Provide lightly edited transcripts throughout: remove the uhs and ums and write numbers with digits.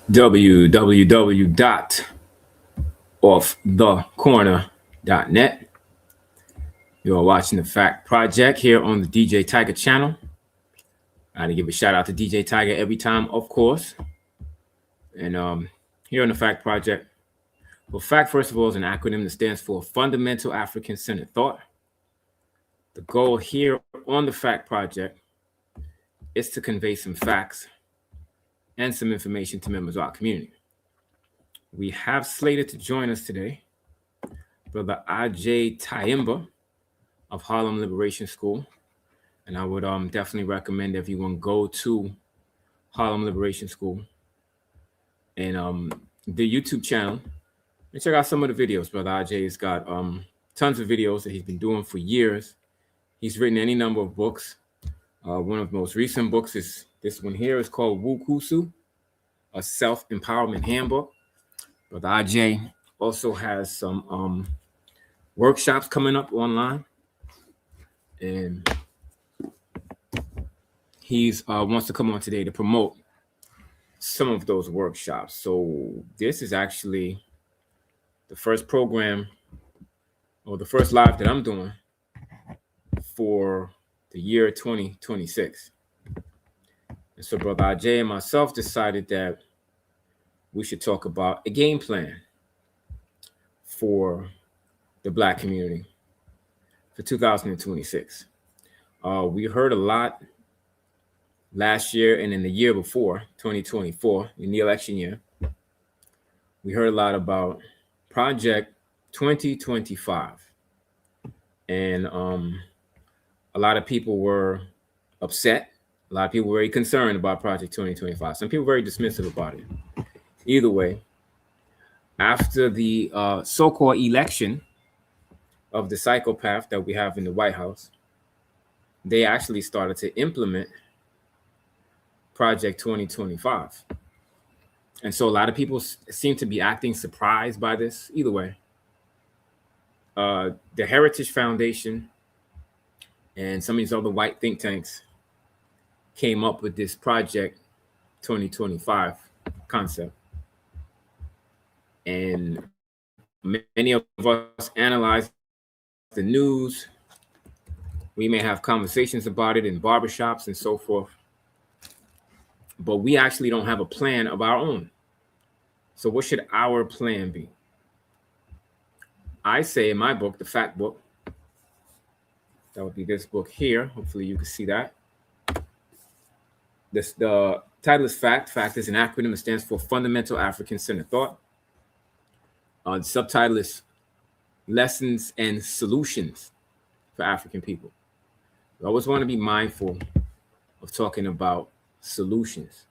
www.offthecorner.net. You are watching the Fact Project here on the DJ Tiger channel. I had to give a shout out to DJ Tiger every time, of course. And here on the Fact Project, well, FACT, first of all, is an acronym that stands for Fundamental African-Centered Thought. The goal here on the Fact Project is to convey some facts and some information to members of our community. We have slated to join us today Brother Agyei Tyehimba of Harlem Liberation School. And I would definitely recommend everyone go to Harlem Liberation School and the YouTube channel and check out some of the videos. Brother Agyei's got tons of videos that he's been doing for years. He's written any number of books. One of the most recent books is this one here. It's called Wukusu, a self-empowerment handbook. Brother Agyei also has some workshops coming up online, and he's wants to come on today to promote some of those workshops. So this is actually the first program or the first live that I'm doing for the year 2026. And so Brother Agyei and myself decided that we should talk about a game plan for the Black community for 2026. We heard a lot last year and in the year before, 2024, in the election year. We heard a lot about Project 2025. And a lot of people were upset. A lot of people were very concerned about Project 2025. Some people were very dismissive about it. Either way, after the so-called election of the psychopath that we have in the White House, they actually started to implement Project 2025. And so a lot of people seem to be acting surprised by this. Either way, the Heritage Foundation and some of these other white think tanks came up with this Project 2025 concept. And many of us analyze the news. We may have conversations about it in barbershops and so forth, but we actually don't have a plan of our own. So what should our plan be? I say in my book, the Fact book, that would be this book here. Hopefully you can see that. The title is FACT. FACT is an acronym that stands for Fundamental African-Centered Thought. The subtitle is Lessons and Solutions for African People. I always want to be mindful of talking about solutions.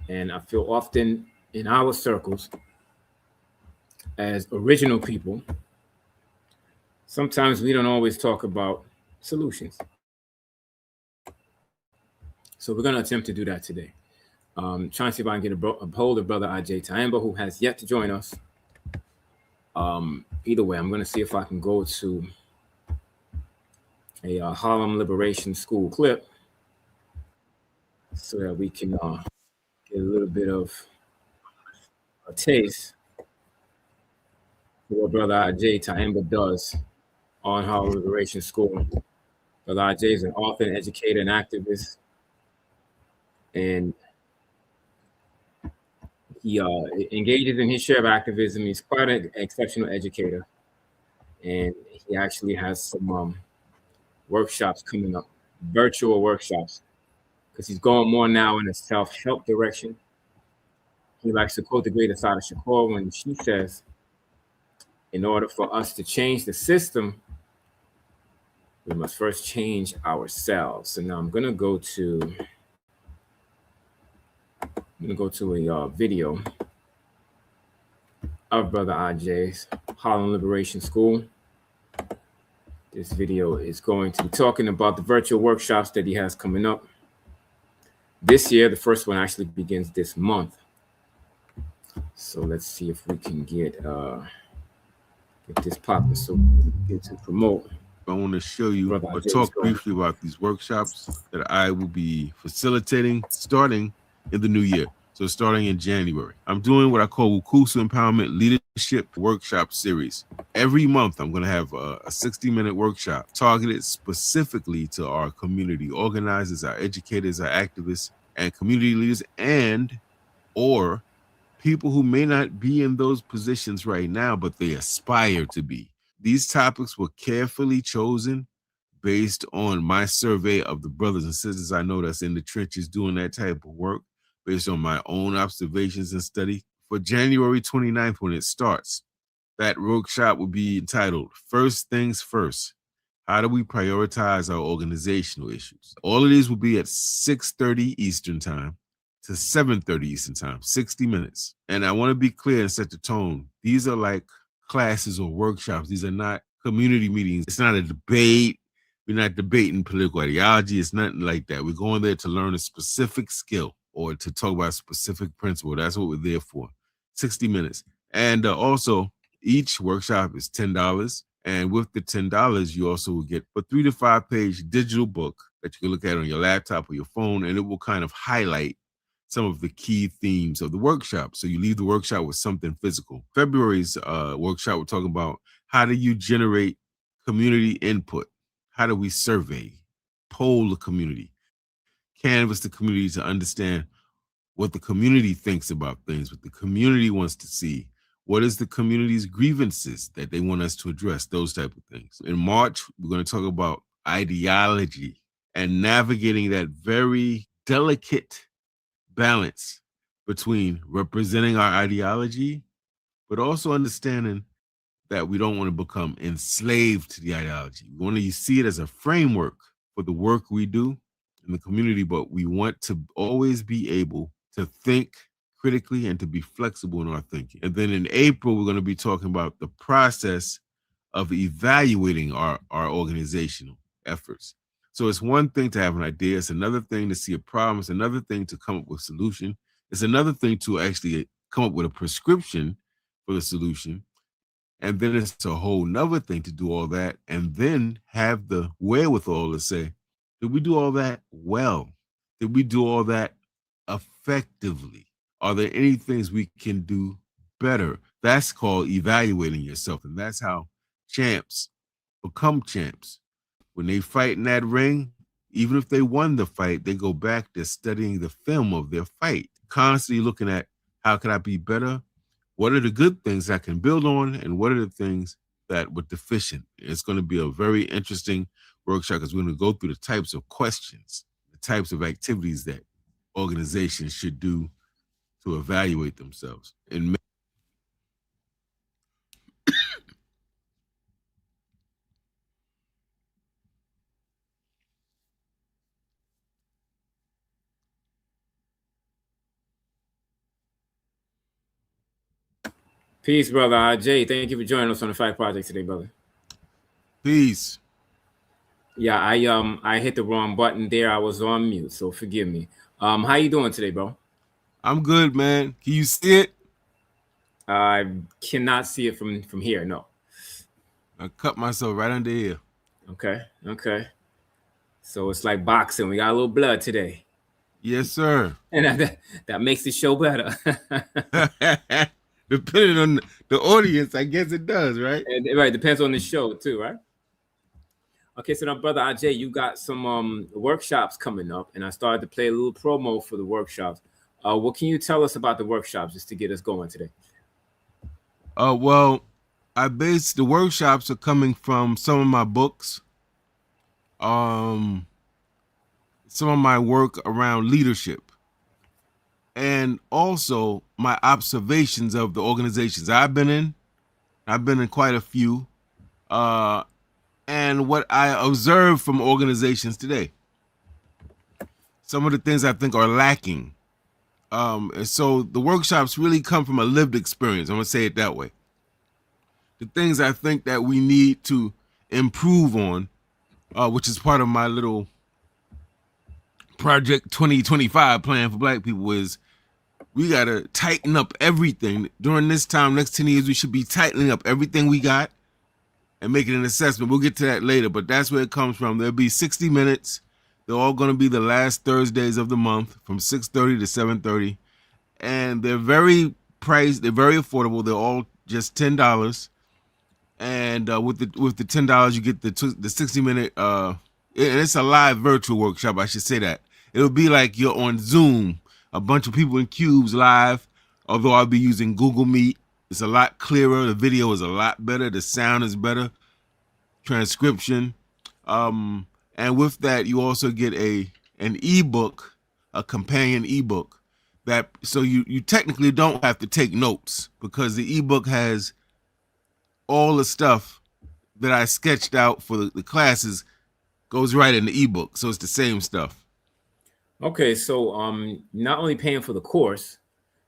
And I feel often in our circles, as original people, sometimes we don't always talk about solutions. So we're going to attempt to do that today. Trying to see if I can get a hold of Brother Agyei Tyehimba, who has yet to join us. Either way, I'm going to see if I can go to a Harlem Liberation School clip so that we can get a little bit of a taste of what Brother Agyei Tyehimba does on Harlem Liberation School. Brother Agyei is an author, an educator, and activist, and he engages in his share of activism. He's quite an exceptional educator, and he actually has some workshops coming up, virtual workshops, because he's going more now in a self-help direction. He likes to quote the great Assata Shakur when she says, in order for us to change the system, we must first change ourselves. So now I'm going to go to a video of Brother Agyei's Harlem Liberation School. This video is going to be talking about the virtual workshops that he has coming up this year. The first one actually begins this month. So let's see if we can get this popping so we can get to promote. I want to show you or talk briefly about these workshops that I will be facilitating starting in the new year. So starting in January, I'm doing what I call Wukusu Empowerment Leadership Workshop Series. Every month, I'm going to have a 60-minute workshop targeted specifically to our community organizers, our educators, our activists, and community leaders, and or people who may not be in those positions right now, but they aspire to be. These topics were carefully chosen based on my survey of the brothers and sisters I know that's in the trenches doing that type of work, based on my own observations and study. For January 29th, when it starts, that workshop will be entitled First Things First. How do we prioritize our organizational issues? All of these will be at 6:30 Eastern Time to 7:30 Eastern Time, 60 minutes. And I want to be clear and set the tone. These are like classes or workshops. These are not community meetings. It's not a debate. We're not debating political ideology. It's nothing like that. We're going there to learn a specific skill or to talk about a specific principle. That's what we're there for. 60 minutes. And also, each workshop is $10. And with the $10, you also will get a 3 to 5 page digital book that you can look at on your laptop or your phone, and it will kind of highlight some of the key themes of the workshop. So you leave the workshop with something physical. February's workshop, we're talking about how do you generate community input? How do we survey, poll the community, canvass the community to understand what the community thinks about things, what the community wants to see, what is the community's grievances that they want us to address, those type of things. In March, we're going to talk about ideology and navigating that very delicate balance between representing our ideology, but also understanding that we don't want to become enslaved to the ideology. We want to see it as a framework for the work we do in the community, but we want to always be able to think critically and to be flexible in our thinking. And then in April, we're going to be talking about the process of evaluating our organizational efforts. So it's one thing to have an idea. It's another thing to see a problem. It's another thing to come up with a solution. It's another thing to actually come up with a prescription for the solution. And then it's a whole nother thing to do all that and then have the wherewithal to say, did we do all that well? Did we do all that effectively? Are there any things we can do better? That's called evaluating yourself. And that's how champs become champs. When they fight in that ring, even if they won the fight, they go back to studying the film of their fight, constantly looking at how can I be better? What are the good things I can build on? And what are the things that were deficient? It's going to be a very interesting workshop because we're going to go through the types of questions, the types of activities that organizations should do to evaluate themselves. And Peace, brother Agyei. Thank you for joining us on the F.A.C.T Project today, brother. Peace. Yeah, I hit the wrong button there. I was on mute, so forgive me. How you doing today, bro? I'm good, man. Can you see it? I cannot see it from here. No. I cut myself right under here. Okay. So it's like boxing. We got a little blood today. Yes, sir. And that makes the show better. Depending on the audience, I guess it does, right? And, right, depends on the show too, right? Okay, so now, brother Agyei, you got some workshops coming up, and I started to play a little promo for the workshops. What can you tell us about the workshops just to get us going today? Well, the workshops are coming from some of my books, some of my work around leadership, and also my observations of the organizations I've been in. I've been in quite a few, and what I observe from organizations today. Some of the things I think are lacking. And so the workshops really come from a lived experience. I'm going to say it that way. The things I think that we need to improve on, which is part of my little Project 2025 plan for Black people, is we got to tighten up everything. During this time, next 10 years, we should be tightening up everything we got and making an assessment. We'll get to that later, but that's where it comes from. There'll be 60 minutes. They're all going to be the last Thursdays of the month from 6:30 to 7:30. and they're very priced. They're very affordable. They're all just $10. And with the $10, you get the 60-minute. And it's a live virtual workshop. I should say that it'll be like you're on Zoom, a bunch of people in cubes live. Although I'll be using Google Meet, it's a lot clearer. The video is a lot better. The sound is better. Transcription, and with that, you also get an ebook, a companion ebook. That so you technically don't have to take notes because the ebook has all the stuff that I sketched out for the classes goes right in the ebook. So it's the same stuff. Okay, so not only paying for the course,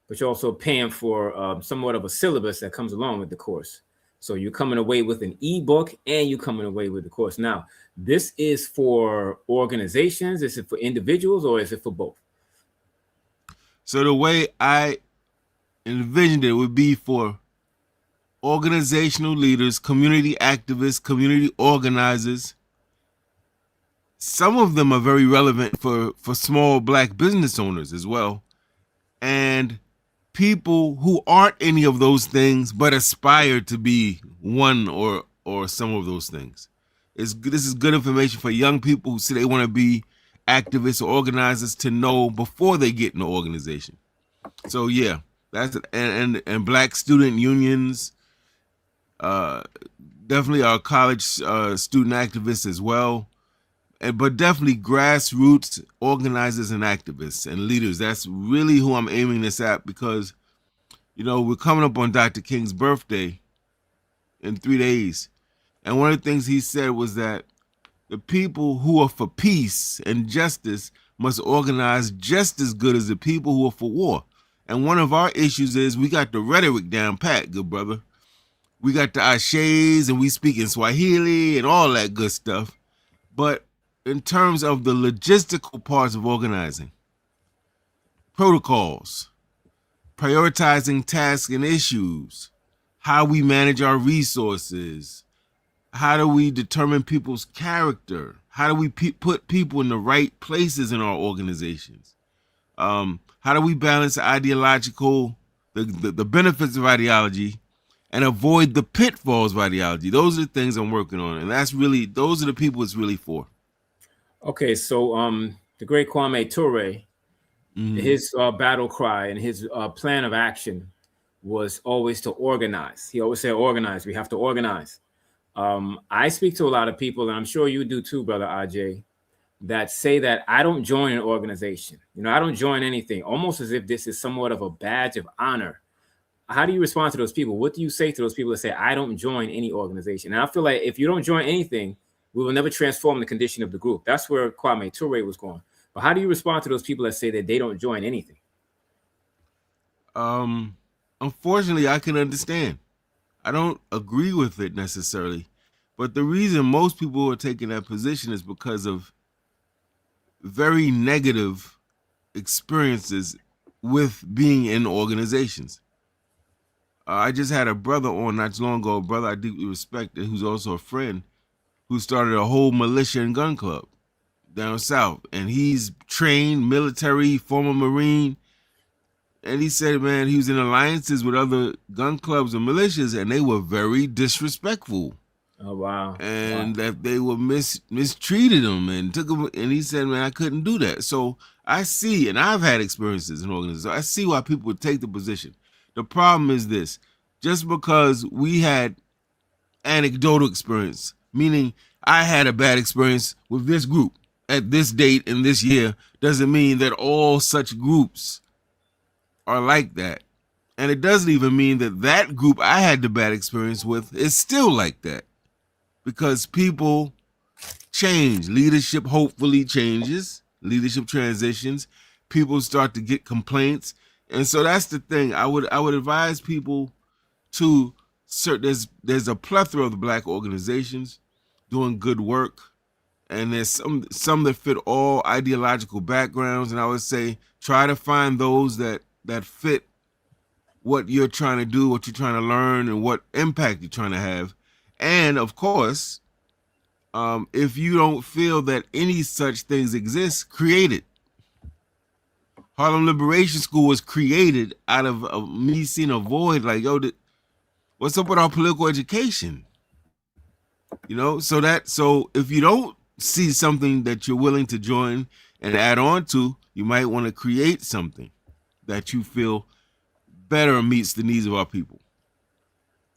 but you're also paying for somewhat of a syllabus that comes along with the course. So you're coming away with an ebook and you're coming away with the course. Now, this is for organizations, is it for individuals, or is it for both? So the way I envisioned it would be for organizational leaders, community activists, community organizers. Some of them are very relevant for small Black business owners as well. And people who aren't any of those things but aspire to be one or some of those things. This is good information for young people who say they want to be activists or organizers to know before they get in the organization. So yeah, that's it. And Black student unions, definitely our college student activists as well. But definitely grassroots organizers and activists and leaders. That's really who I'm aiming this at because, we're coming up on Dr. King's birthday in 3 days. And one of the things he said was that the people who are for peace and justice must organize just as good as the people who are for war. And one of our issues is we got the rhetoric down pat, good brother. We got the ashes and we speak in Swahili and all that good stuff. But in terms of the logistical parts of organizing, protocols, prioritizing tasks and issues, how we manage our resources, how do we determine people's character, how do we put people in the right places in our organizations, how do we balance the benefits of ideology and avoid the pitfalls of ideology. Those are the things I'm working on, and those are the people it's really for. Okay, so the great Kwame Ture, his battle cry and his plan of action was always to organize. He always said, organize. We have to organize. I speak to a lot of people, and I'm sure you do too, Brother Agyei, that say that I don't join an organization. I don't join anything, almost as if this is somewhat of a badge of honor. How do you respond to those people? What do you say to those people that say, I don't join any organization? And I feel like if you don't join anything, we will never transform the condition of the group. That's where Kwame Ture was going. But how do you respond to those people that say that they don't join anything? Unfortunately, I can understand. I don't agree with it necessarily. But the reason most people are taking that position is because of very negative experiences with being in organizations. I just had a brother on not too long ago, a brother I deeply respect, who's also a friend, who started a whole militia and gun club down south. And he's trained military, former Marine. And he said, man, he was in alliances with other gun clubs and militias, and they were very disrespectful. Oh, wow. And that they were mistreated him and took him. And he said, man, I couldn't do that. So I see, and I've had experiences in organizations. I see why people would take the position. The problem is this: just because we had anecdotal experience, meaning I had a bad experience with this group at this date in this year, doesn't mean that all such groups are like that. And it doesn't even mean that that group I had the bad experience with is still like that. Because people change. Leadership hopefully changes. Leadership transitions. People start to get complaints. And so that's the thing. I would advise people to there's a plethora of Black organizations doing good work, and there's some that fit all ideological backgrounds. And I would say try to find those that fit what you're trying to do, what you're trying to learn, and what impact you're trying to have. And of course, if you don't feel that any such things exist, create it. Harlem Liberation School was created out of me seeing a void. Like, yo, what's up with our political education? You know, so if you don't see something that you're willing to join and add on to, you might want to create something that you feel better meets the needs of our people.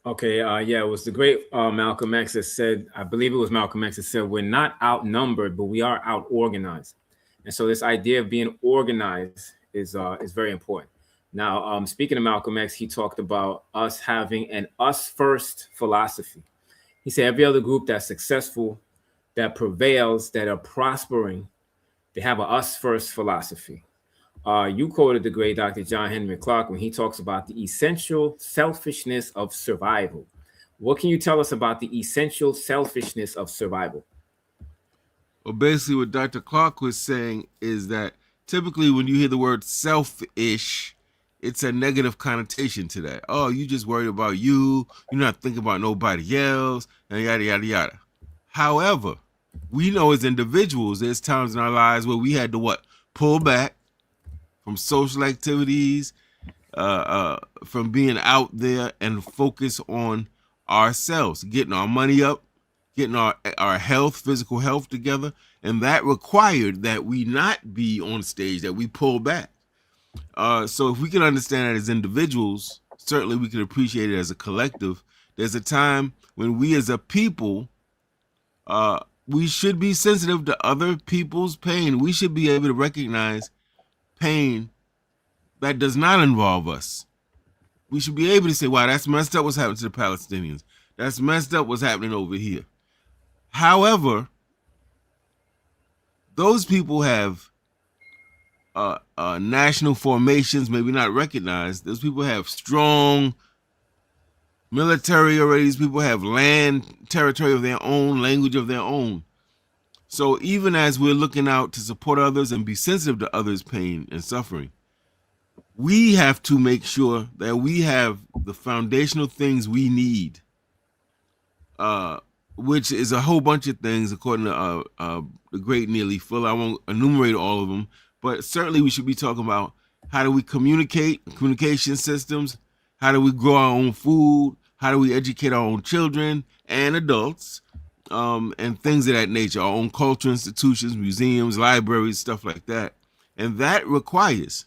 Okay, yeah, it was the great Malcolm X that said, I believe it was Malcolm X that said, we're not outnumbered, but we are out organized. And so this idea of being organized is very important. Now, speaking of Malcolm X, he talked about us having an us first philosophy. He said every other group that's successful, that prevails, that are prospering, they have a us first philosophy. You quoted the great Dr. John Henry Clark when he talks about the essential selfishness of survival. What can you tell us about the essential selfishness of survival? Well, basically, what Dr. Clark was saying is that typically when you hear the word selfish, it's a negative connotation to that. Oh, you just worried about you. You're not thinking about nobody else, and yada, yada, yada. However, we know as individuals, there's times in our lives where we had to what? Pull back from social activities, from being out there and focus on ourselves, getting our money up, getting our health, physical health together. And that required that we not be on stage, that we pull back. So if we can understand that as individuals, certainly we can appreciate it as a collective. There's a time when we as a people, we should be sensitive to other people's pain. We should be able to recognize pain that does not involve us. We should be able to say, wow, that's messed up what's happening to the Palestinians. That's messed up what's happening over here. However, those people have national formations, maybe not recognized. Those people have strong military already. These people have land, territory of their own, language of their own. So even as we're looking out to support others and be sensitive to others' pain and suffering, we have to make sure that we have the foundational things we need, which is a whole bunch of things according to the great Neely Fuller. I won't enumerate all of them, but certainly we should be talking about how do we communicate, communication systems, how do we grow our own food, how do we educate our own children and adults, and things of that nature, our own cultural institutions, museums, libraries, stuff like that. And that requires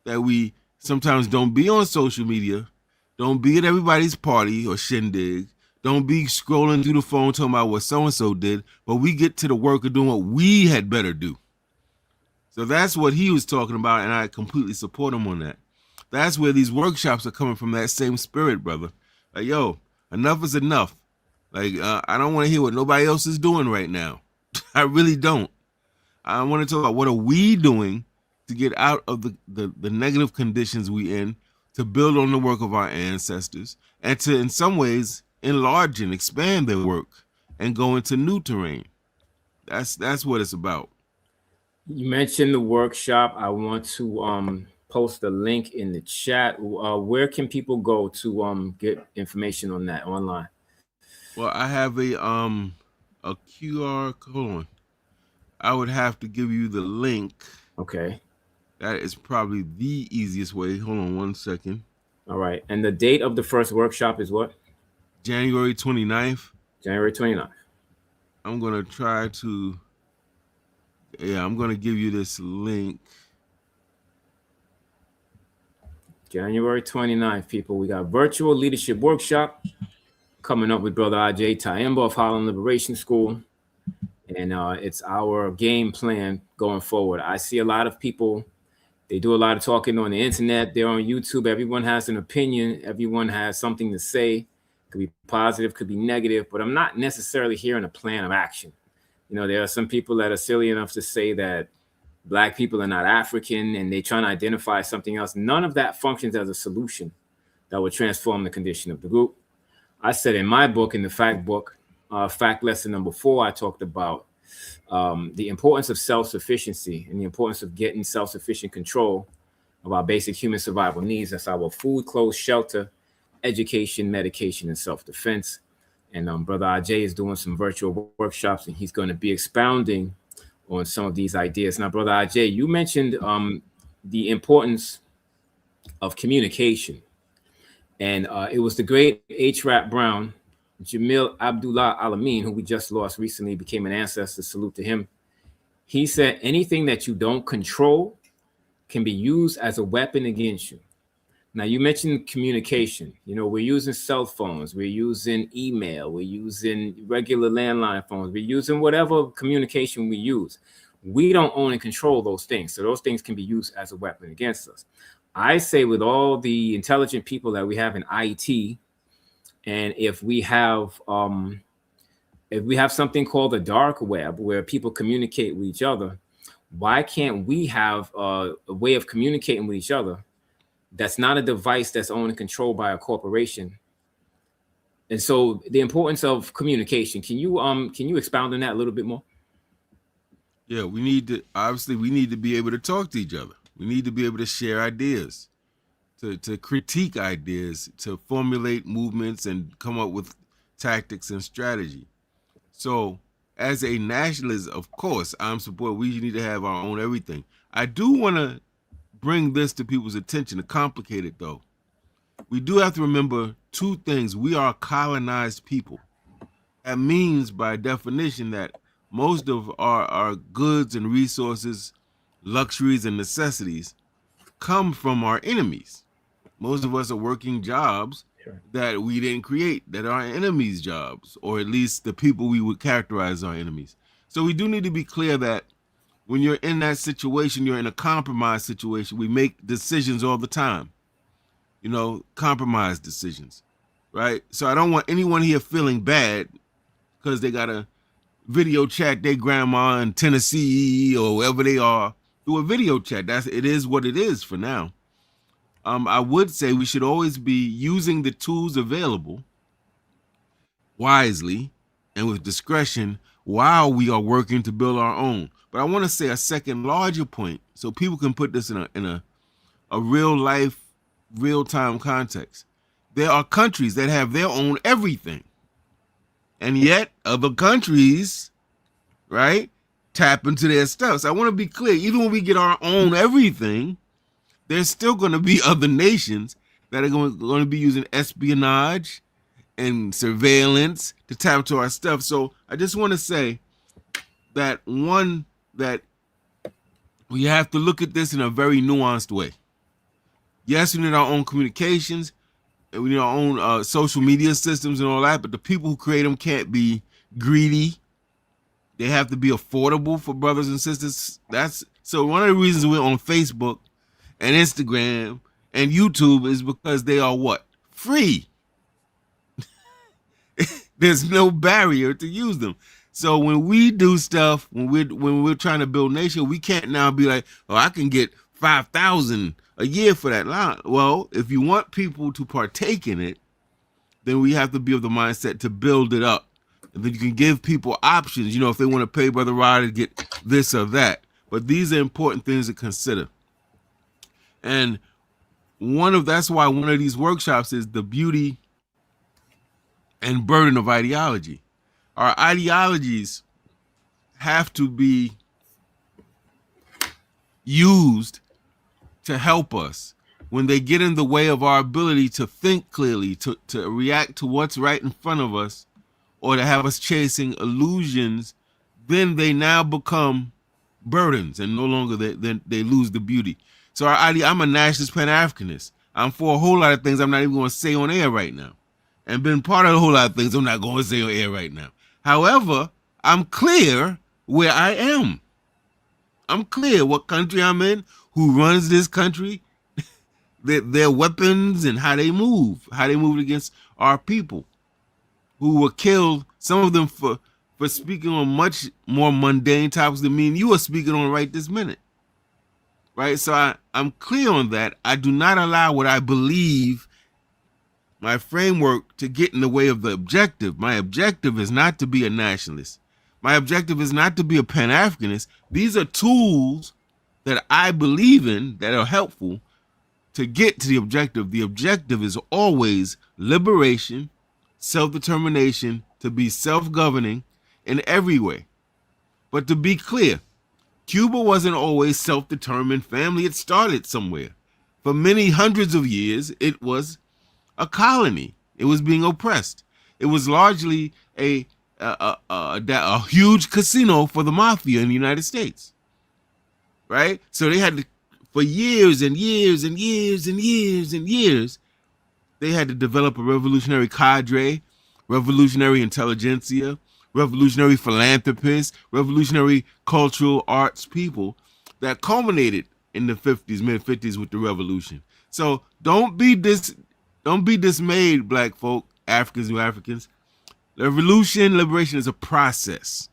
that we sometimes don't be on social media, don't be at everybody's party or shindig, don't be scrolling through the phone talking about what so-and-so did, but we get to the work of doing what we had better do. So that's what he was talking about, and I completely support him on that. That's where these workshops are coming from, that same spirit, brother. Like, yo, enough is enough. Like, I don't want to hear what nobody else is doing right now. I really don't. I want to talk about what are we doing to get out of the negative conditions we in, to build on the work of our ancestors, and to, in some ways, enlarge and expand their work and go into new terrain. That's what it's about. You mentioned the workshop. I want to post a link in the chat. Where can people go to get information on that online? Well, I have a QR code. Hold on. I would have to give you the link. Okay. That is probably the easiest way. Hold on 1 second. All right. And the date of the first workshop is what? January 29th. January 29th. I'm going to try to, I'm going to give you this link. January 29th, people. We got virtual leadership workshop coming up with Brother Agyei Tyehimba of Harlem Liberation School. And it's our game plan going forward. I see a lot of people, they do a lot of talking on the internet. They're on YouTube. Everyone has an opinion. Everyone has something to say. Could be positive, could be negative, but I'm not necessarily hearing a plan of action. You know, there are some people that are silly enough to say that Black people are not African and they're trying to identify something else. None of that functions as a solution that would transform the condition of the group. I said in my book, in the fact book, fact lesson number 4, I talked about the importance of self-sufficiency and the importance of getting self-sufficient control of our basic human survival needs. That's our food, clothes, shelter, education, medication, and self-defense. And Brother Agyei is doing some virtual workshops, and he's going to be expounding on some of these ideas. Now, Brother Agyei, you mentioned the importance of communication. And it was the great H. Rap Brown, Jamil Abdullah Alameen, who we just lost recently, became an ancestor. Salute to him. He said, anything that you don't control can be used as a weapon against you. Now, you mentioned communication. You know, we're using cell phones, we're using email, we're using regular landline phones, we're using whatever communication we use. We don't own and control those things. So those things can be used as a weapon against us. I say, with all the intelligent people that we have in IT, and if we have something called the dark web where people communicate with each other, why can't we have a way of communicating with each other that's not a device that's owned and controlled by a corporation? And so the importance of communication. Can you expound on that a little bit more? Yeah, we need to be able to talk to each other. We need to be able to share ideas, to critique ideas, to formulate movements and come up with tactics and strategy. So as a nationalist, of course, I'm supporting we need to have our own everything. I do want to bring this to people's attention, to complicate it though. We do have to remember two things. We are colonized people. That means by definition that most of our goods and resources, luxuries and necessities come from our enemies. Most of us are working jobs that we didn't create, that are our enemies' jobs, or at least the people we would characterize as our enemies. So we do need to be clear that when you're in that situation, you're in a compromise situation. We make decisions all the time, you know, compromise decisions, right? So I don't want anyone here feeling bad because they got to video chat their grandma in Tennessee or wherever they are through a video chat. It is what it is for now. I would say we should always be using the tools available wisely and with discretion while we are working to build our own. But I want to say a second larger point so people can put this in a real life, real time context. There are countries that have their own everything. And yet other countries, right, tap into their stuff. So I want to be clear, even when we get our own everything, there's still going to be other nations that are going to be using espionage and surveillance to tap into our stuff. So I just want to say that that we have to look at this in a very nuanced way. Yes, we need our own communications, and we need our own social media systems and all that, but the people who create them can't be greedy. They have to be affordable for brothers and sisters. So one of the reasons we're on Facebook and Instagram and YouTube is because they are what? Free. There's no barrier to use them. So when we do stuff, when we're trying to build nation, we can't now be like, oh, I can get 5,000 a year for that line. Well, if you want people to partake in it, then we have to be of the mindset to build it up. And then you can give people options, you know, if they want to pay Brother Ryder to get this or that. But these are important things to consider. And that's why one of these workshops is the beauty and burden of ideology. Our ideologies have to be used to help us. When they get in the way of our ability to think clearly, to react to what's right in front of us, or to have us chasing illusions, then they now become burdens and no longer they lose the beauty. So I'm a nationalist Pan-Africanist. I'm for a whole lot of things I'm not even going to say on air right now. And been part of a whole lot of things I'm not going to say on air right now. However, I'm clear where I am. I'm clear what country I'm in, who runs this country, their weapons and how they move against our people who were killed, some of them for speaking on much more mundane topics than me and you are speaking on right this minute. Right? So I'm clear on that. I do not allow what I believe, my framework, to get in the way of the objective. My objective is not to be a nationalist. My objective is not to be a Pan-Africanist. These are tools that I believe in that are helpful to get to the objective. The objective is always liberation, self-determination, to be self-governing in every way. But to be clear, Cuba wasn't always self-determined family. It started somewhere. For many hundreds of years, it was a colony. It was being oppressed. It was largely a huge casino for the mafia in the United States, right? So they had to, for years and years and years and years and years, they had to develop a revolutionary cadre, revolutionary intelligentsia, revolutionary philanthropists, revolutionary cultural arts people that culminated in the 50s, mid 50s with the revolution. So don't be dismayed, black folk, Africans, New Africans. Revolution, liberation is a process.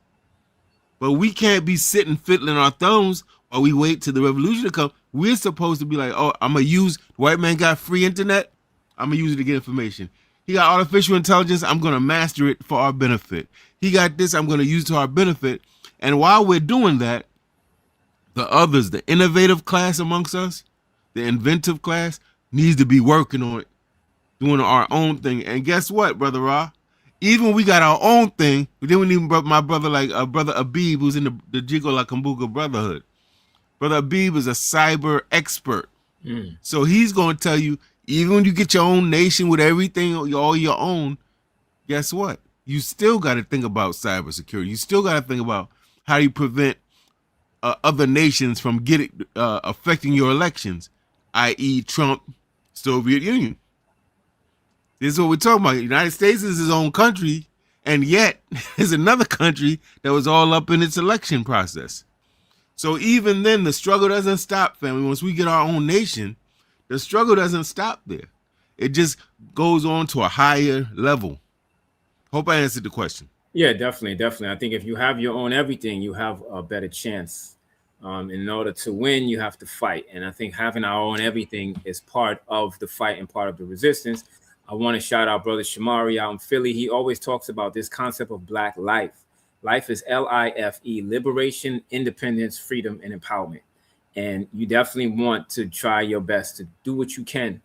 But we can't be sitting fiddling our thumbs while we wait till the revolution to come. We're supposed to be like, oh, I'm gonna use, the white man got free internet, I'm gonna use it to get information. He got artificial intelligence, I'm gonna master it for our benefit. He got this, I'm gonna use it to our benefit. And while we're doing that, the others, the innovative class amongst us, the inventive class, needs to be working on it, doing our own thing. And guess what, Brother Ra? Even when we got our own thing, then we need my brother, like Brother Abib, who's in the Jigo La Kumbuka Brotherhood. Brother Abib is a cyber expert. So he's going to tell you, even when you get your own nation with everything all your own, guess what? You still got to think about cybersecurity. You still got to think about how you prevent other nations from affecting your elections, i.e. Trump, Soviet Union. This is what we're talking about. The United States is his own country, and yet there's another country that was all up in its election process. So even then, the struggle doesn't stop, family. Once we get our own nation, the struggle doesn't stop there. It just goes on to a higher level. Hope I answered the question. Yeah, definitely. I think if you have your own everything, you have a better chance. In order to win, you have to fight. And I think having our own everything is part of the fight and part of the resistance. I want to shout out Brother Shamari out in Philly. He always talks about this concept of Black life. Life is LIFE, liberation, independence, freedom, and empowerment. And you definitely want to try your best to do what you can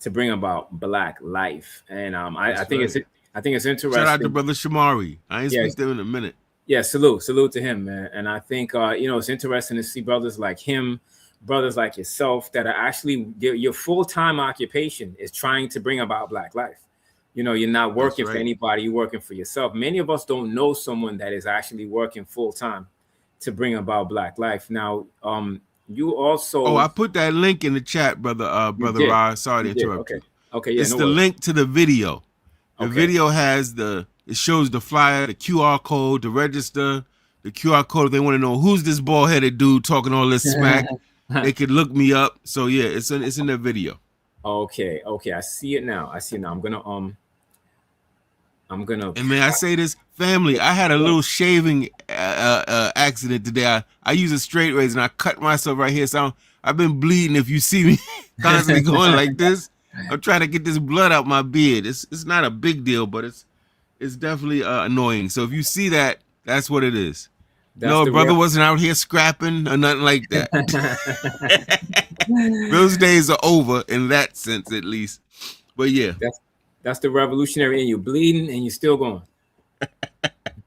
to bring about Black life. And I think it's interesting. Shout out to Brother Shamari. I ain't speak to him in a minute. Yeah, salute to him, man. And I think it's interesting to see brothers like him, brothers like yourself, that are actually your full-time occupation is trying to bring about Black life. You're not working for anybody, you're working for yourself. Many of us don't know someone that is actually working full-time to bring about Black life. Now, you also... Oh, I put that link in the chat, brother Ra. Sorry to interrupt you. Okay, yeah, it's the link to the video. The video has it shows the flyer, the QR code to register, the QR code if they want to know who's this bald-headed dude talking all this smack. They could look me up. So yeah, it's in the video. Okay, I see it now. I'm gonna. And may I say this, family? I had a little shaving accident today. I use a straight razor and I cut myself right here. So I've been bleeding. If you see me constantly going like this, I'm trying to get this blood out my beard. It's not a big deal, but it's definitely annoying. So if you see that, that's what it is. No, brother wasn't out here scrapping or nothing like that. Those days are over in that sense, at least. But yeah, that's the revolutionary in you, bleeding and you're still going.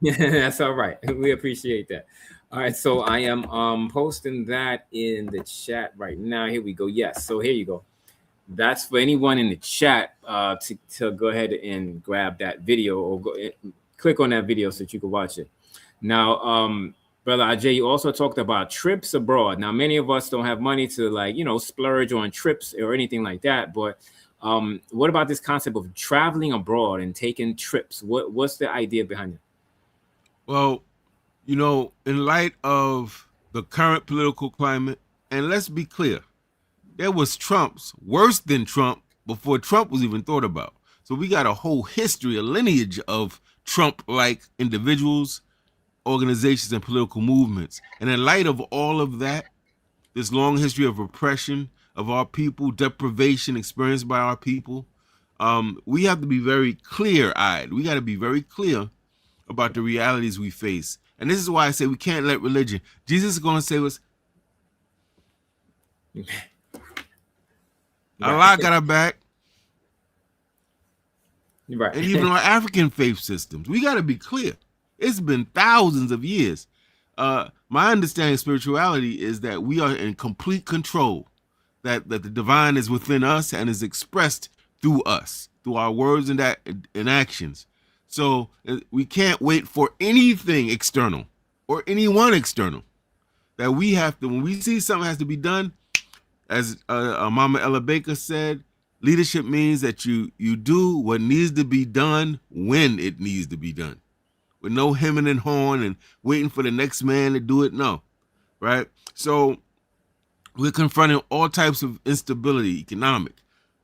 That's all right. We appreciate that. All right, so I am posting that in the chat right now. Here we go. Yes, so here you go. That's for anyone in the chat to go ahead and grab that video or click on that video so that you can watch it. Now, Brother Agyei, you also talked about trips abroad. Now, many of us don't have money to splurge on trips or anything like that. But what about this concept of traveling abroad and taking trips? What's the idea behind it? Well, in light of the current political climate, and let's be clear, there was Trumps worse than Trump before Trump was even thought about. So we got a whole history, a lineage of Trump-like individuals, organizations, and political movements. And in light of all of that, this long history of repression of our people, deprivation experienced by our people, we have to be very clear-eyed. We got to be very clear about the realities we face. And this is why I say we can't let religion. Jesus is going to save us. Allah got our back. Right. And even our African faith systems. We got to be clear. It's been thousands of years. my understanding of spirituality is that we are in complete control, that the divine is within us and is expressed through us, through our words and actions. So we can't wait for anything external or anyone external. That we have to, when we see something has to be done, as Mama Ella Baker said, leadership means that you do what needs to be done when it needs to be done, with no hemming and hawing and waiting for the next man to do it. No, right? So we're confronting all types of instability, economic,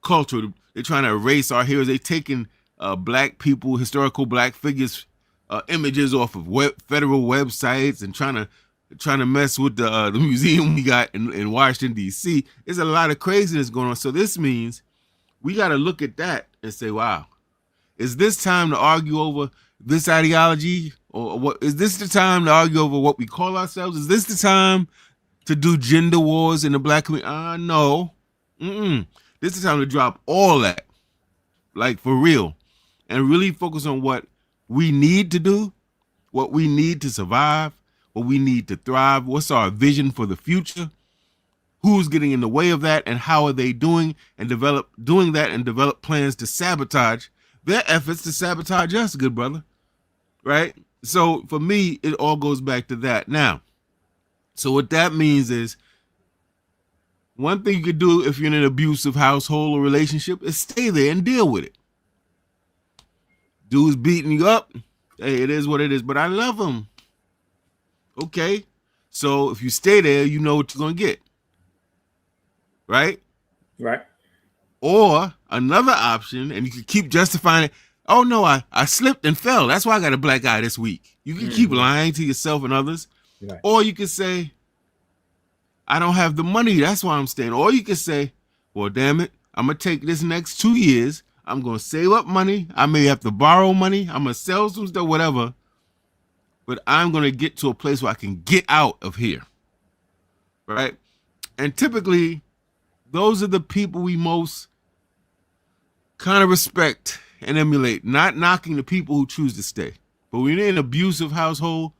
cultural. They're trying to erase our heroes. They're taking black people, historical black figures, images off of federal websites and trying to mess with the museum we got in Washington, D.C. There's a lot of craziness going on. So this means we got to look at that and say, wow, is this time to argue over this ideology? Or what is this the time to argue over what we call ourselves? Is this the time to do gender wars in the black community? No. This is time to drop all that, like for real, and really focus on what we need to do, what we need to survive, what we need to thrive, what's our vision for the future, who's getting in the way of that, and how are they doing that and develop plans to sabotage their efforts to sabotage us, good brother, right? So for me, it all goes back to that. Now, so what that means is, one thing you could do if you're in an abusive household or relationship is stay there and deal with it. Dude's beating you up. Hey, it is what it is, but I love him. Okay. So if you stay there, you know what you're going to get. Right? Right. Or another option, and you can keep justifying it. Oh, no, I slipped and fell. That's why I got a black eye this week. You can keep lying to yourself and others. Right. Or you can say, I don't have the money. That's why I'm staying. Or you can say, well, damn it, I'm going to take this next 2 years. I'm going to save up money. I may have to borrow money. I'm going to sell some stuff, whatever. But I'm going to get to a place where I can get out of here. Right? And typically, those are the people we most kind of respect and emulate. Not knocking the people who choose to stay. But when you're in an abusive household,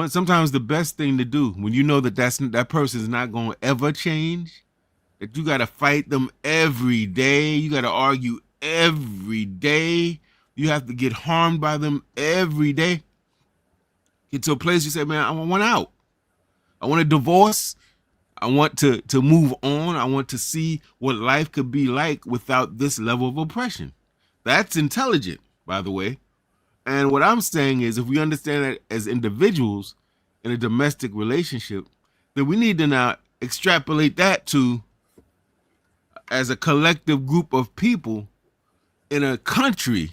sometimes the best thing to do when you know that person is not going to ever change, that you got to fight them every day, you got to argue every day, you have to get harmed by them every day, get to a place you say, man, I want out. I want a divorce. I want to move on. I want to see what life could be like without this level of oppression. That's intelligent, by the way. And what I'm saying is, if we understand that as individuals in a domestic relationship, then we need to now extrapolate that to as a collective group of people in a country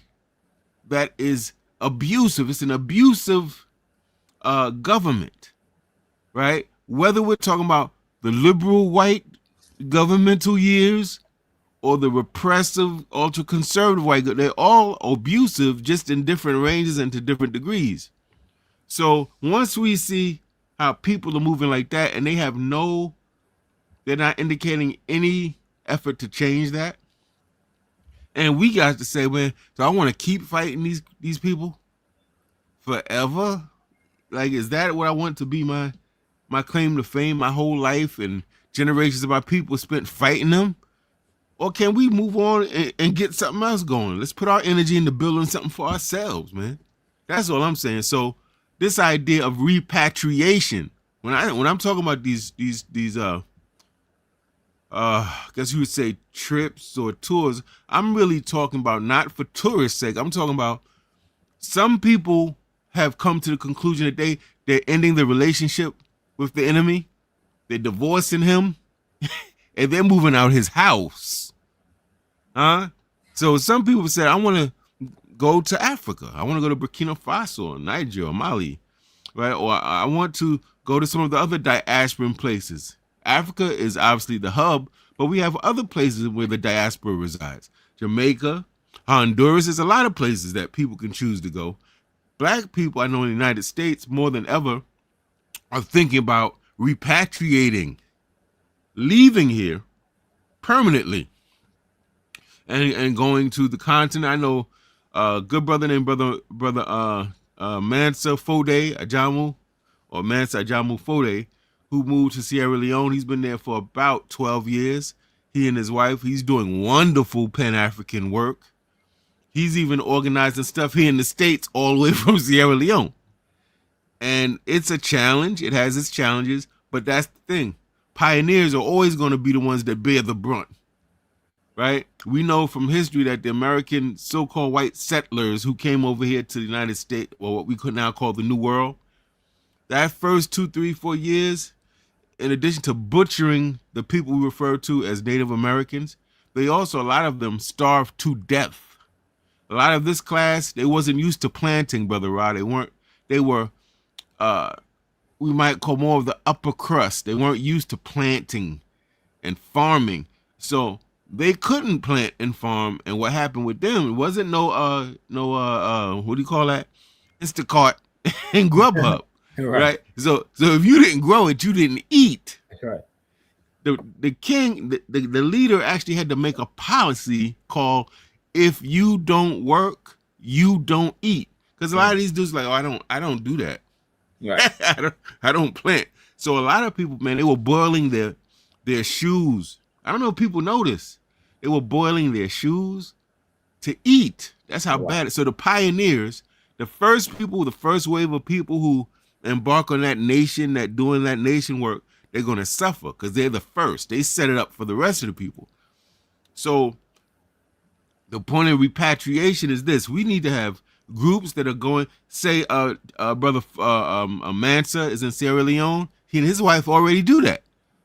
that is abusive. It's an abusive government, right? Whether we're talking about the liberal white governmental years or the repressive, ultra-conservative white, they're all abusive, just in different ranges and to different degrees. So once we see how people are moving like that and they're not indicating any effort to change that, and we got to say, man, so I want to keep fighting these people forever? Like, is that what I want to be my claim to fame, my whole life, and generations of my people spent fighting them? Or can we move on and get something else going? Let's put our energy into building something for ourselves, man. That's all I'm saying. So this idea of repatriation, when I'm talking about these I guess you would say trips or tours, I'm really talking about not for tourists' sake. I'm talking about some people have come to the conclusion that they're ending the relationship with the enemy. They're divorcing him and they're moving out his house. So some people said, I want to go to Africa. I want to go to Burkina Faso, or Niger, or Mali, right? Or I want to go to some of the other diasporan places. Africa is obviously the hub, but we have other places where the diaspora resides. Jamaica, Honduras, there's a lot of places that people can choose to go. Black people, I know in the United States, more than ever, are thinking about repatriating, leaving here permanently, and going to the continent. I know a good brother named brother Mansa Fode Ajamu, or Mansa Jamufode, who moved to Sierra Leone. He's been there for about 12 years. He and his wife, he's doing wonderful Pan-African work. He's even organizing stuff here in the States all the way from Sierra Leone. And it's a challenge. It has its challenges, but that's the thing. Pioneers are always going to be the ones that bear the brunt, right? We know from history that the American so-called white settlers who came over here to the United States, or what we could now call the New World, that first 2, 3, 4 years, in addition to butchering the people we refer to as Native Americans, they also, a lot of them, starved to death. A lot of this class, they wasn't used to planting, Brother Rod. They were, we might call more of the upper crust. They weren't used to planting and farming. So they couldn't plant and farm. And what happened with them, it wasn't what do you call that? Instacart and Grubhub, right? So if you didn't grow it, you didn't eat. That's right. The king, the leader actually had to make a policy called, if you don't work, you don't eat. Because a lot of these dudes like, oh, I don't do that. Right. I don't plant. So a lot of people, man, they were boiling their shoes. I don't know if people know this. They were boiling their shoes to eat. That's how bad it. So the pioneers, the first wave of people who embark on that nation, that doing that nation work, they're going to suffer because they're the first. They set it up for the rest of the people. So the point of repatriation is this: we need to have groups that are going. Say, brother Mansa is in Sierra Leone. He and his wife already do that.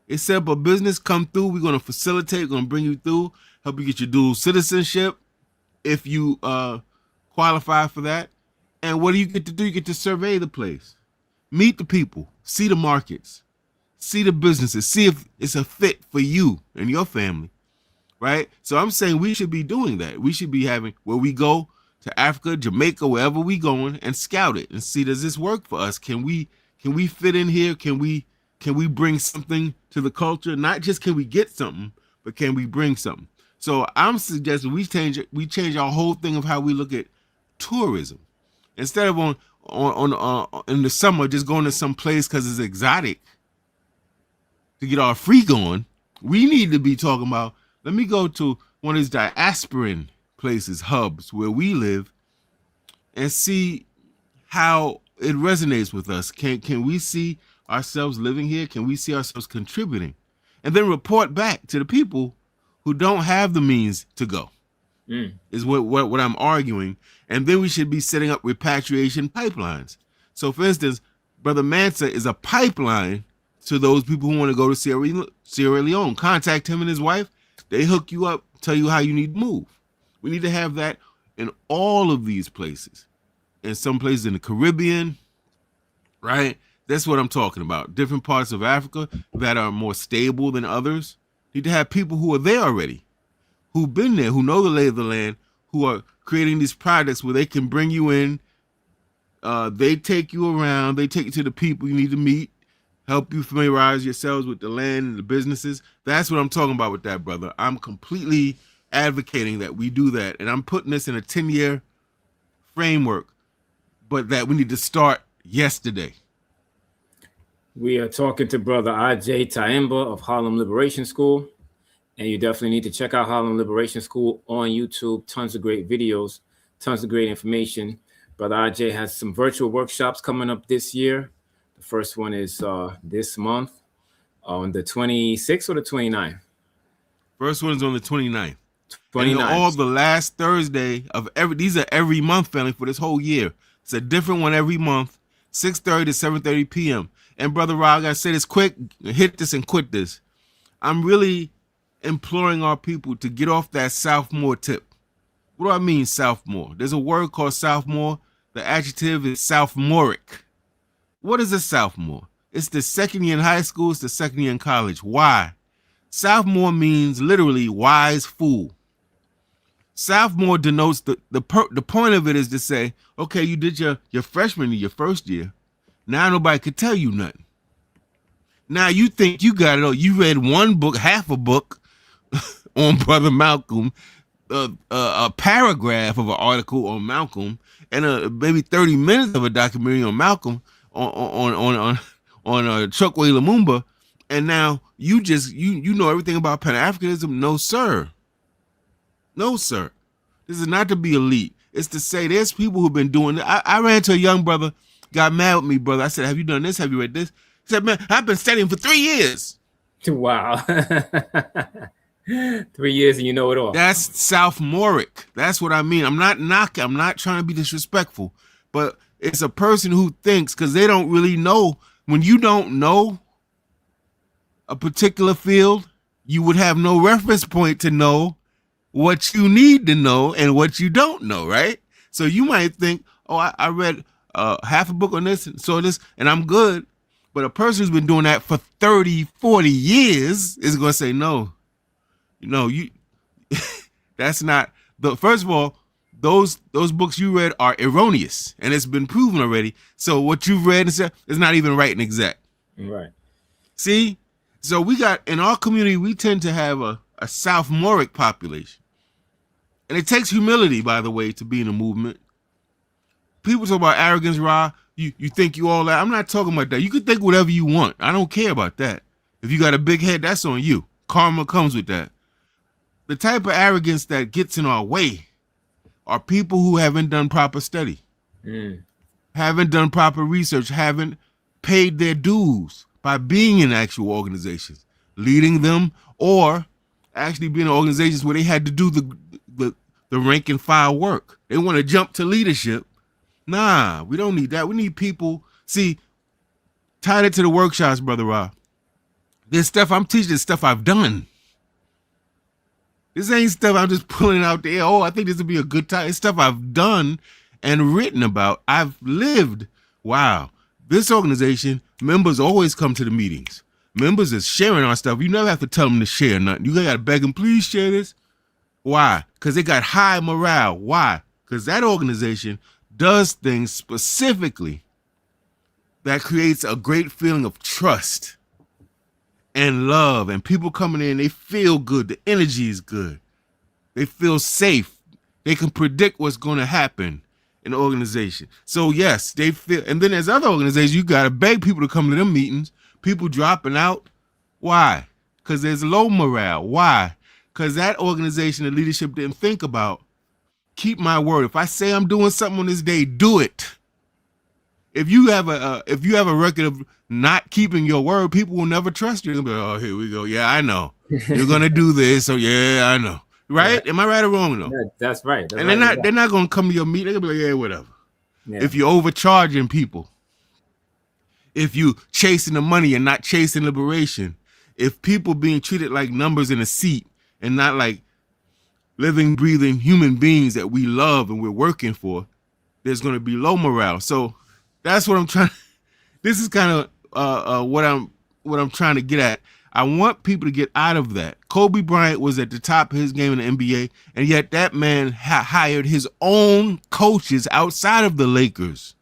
They set up a business. Come through. We're going to facilitate. We're going to bring you through. Help you get your dual citizenship if you qualify for that. And what do you get to do? You get to survey the place, meet the people, see the markets, see the businesses, see if it's a fit for you and your family. Right? So I'm saying we should be doing that. We should be having, where we go to Africa, Jamaica, wherever we going, and scout it and see, does this work for us? Can we fit in here? Can we bring something to the culture? Not just can we get something, but can we bring something? So I'm suggesting we change our whole thing of how we look at tourism. Instead of on in the summer just going to some place because it's exotic to get our free going, we need to be talking about, let me go to one of these diasporan places, hubs where we live, and see how it resonates with us. Can we see ourselves living here? Can we see ourselves contributing? And then report back to the people who don't have the means to go, is what I'm arguing. And then we should be setting up repatriation pipelines. So, for instance, Brother Mansa is a pipeline to those people who want to go to Sierra Leone. Contact him and his wife. They hook you up, tell you how you need to move. We need to have that in all of these places. In some places in the Caribbean, right? That's what I'm talking about. Different parts of Africa that are more stable than others. Need to have people who are there already, who've been there, who know the lay of the land, who are creating these projects where they can bring you in. They take you around. They take you to the people you need to meet, help you familiarize yourselves with the land and the businesses. That's what I'm talking about with that, brother. I'm completely advocating that we do that. And I'm putting this in a 10-year framework, but that we need to start yesterday. We are talking to Brother Agyei Tyehimba of Harlem Liberation School. And you definitely need to check out Harlem Liberation School on YouTube. Tons of great videos, tons of great information. Brother Agyei has some virtual workshops coming up this year. The first one is this month on the 26th or the 29th? First one's on the 29th. 29th. And all the last Thursday of these are every month, family, for this whole year. It's a different one every month, 6:30 to 7:30 p.m. And Brother Rob, I gotta say this quick, hit this and quit this. I'm really imploring our people to get off that sophomore tip. What do I mean, sophomore? There's a word called sophomore. The adjective is sophomoric. What is a sophomore? It's the second year in high school. It's the second year in college. Why? Sophomore means literally wise fool. Sophomore denotes the point of it is to say, okay, you did your freshman year, your first year. Now nobody could tell you nothing. Now you think you got it all. You read one book, half a book on Brother Malcolm, a paragraph of an article on Malcolm, and maybe 30 minutes of a documentary on Malcolm, Chokwe Lumumba, and now you just you know everything about Pan-Africanism. No, sir. No, sir. This is not to be elite. It's to say there's people who've been doing it. I ran to a young brother, got mad with me, brother. I said, have you done this? Have you read this? He said, man, I've been studying for 3 years. Wow. 3 years and you know it all. That's sophomoric. That's what I mean. I'm not knocking. I'm not trying to be disrespectful, but it's a person who thinks, because they don't really know. When you don't know a particular field, you would have no reference point to know what you need to know and what you don't know, right? So you might think, oh, I read half a book on this and so this, and I'm good. But a person who's been doing that for 30, 40 years is going to say, no, you that's not the first of all, those books you read are erroneous, and it's been proven already. So what you've read and said is not even right and exact. Right. See? So we got, in our community, we tend to have a sophomoric population. And it takes humility, by the way, to be in a movement. People talk about arrogance, Ra. You think you all that. I'm not talking about that. You can think whatever you want. I don't care about that. If you got a big head, that's on you. Karma comes with that. The type of arrogance that gets in our way are people who haven't done proper study, haven't done proper research, haven't paid their dues by being in actual organizations, leading them, or actually being in organizations where they had to do the rank and file work. They want to jump to leadership. Nah, we don't need that. We need people. See, tied it to the workshops, Brother Ra. This stuff I'm teaching is stuff I've done. This ain't stuff I'm just pulling out the air. Oh, I think this would be a good time. It's stuff I've done and written about. I've lived. Wow. This organization, members always come to the meetings. Members is sharing our stuff. You never have to tell them to share nothing. You got to beg them, please share this. Why? Because they got high morale. Why? Because that organization does things specifically that creates a great feeling of trust and love, and people coming in, they feel good. The energy is good. They feel safe. They can predict what's going to happen in the organization. So yes, they feel, and then there's other organizations, you got to beg people to come to them meetings. People dropping out. Why? Because there's low morale. Why? Because that organization, the leadership didn't think about, keep my word. If I say I'm doing something on this day, do it. If you have a record of not keeping your word, people will never trust you. They'll be like, oh, here we go. Yeah, I know. You're gonna do this. So yeah, I know. Right? Yeah. Am I right or wrong though? Yeah, that's right. And they're not gonna come to your meeting. They're gonna be like, yeah, whatever. Yeah. If you're overcharging people, if you chasing the money and not chasing liberation, if people being treated like numbers in a seat and not like living, breathing human beings that we love and we're working for, there's going to be low morale. So that's what I'm trying. This is kind of what I'm trying to get at. I want people to get out of that. Kobe Bryant was at the top of his game in the NBA, and yet that man hired his own coaches outside of the Lakers.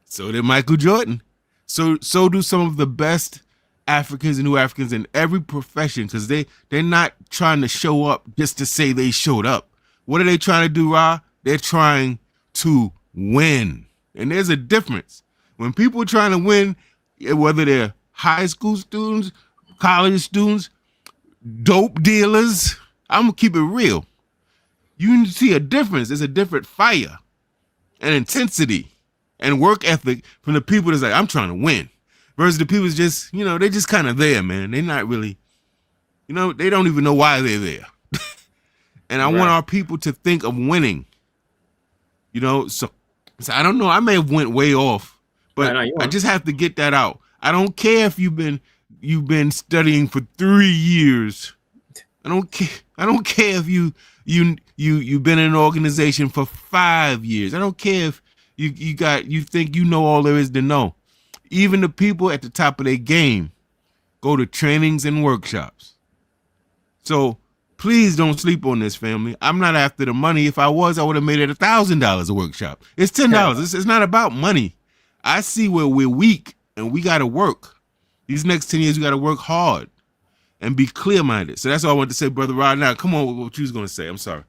So did Michael Jordan. So do some of the best Africans and New Africans in every profession, because they're not trying to show up just to say they showed up. What are they trying to do, Ra? They're trying to win. And there's a difference. When people are trying to win, whether they're high school students, college students, dope dealers, I'm going to keep it real. You see a difference. There's a different fire and intensity and work ethic from the people that's like, I'm trying to win. Versus the people that's just, they're just kind of there, man. They're not really, they don't even know why they're there. And I want our people to think of winning. So I don't know. I may have went way off, but I just have to get that out. I don't care if you've been studying for 3 years. I don't care. I don't care if you've been in an organization for 5 years. I don't care if you think you know all there is to know. Even the people at the top of their game go to trainings and workshops. So please don't sleep on this, family. I'm not after the money. If I was, I would have made it $1,000 a workshop. It's $10. It's not about money. I see where we're weak and we got to work. These next 10 years, we got to work hard and be clear-minded. So that's all I wanted to say, Brother Rod. Now, come on with what you was going to say. I'm sorry.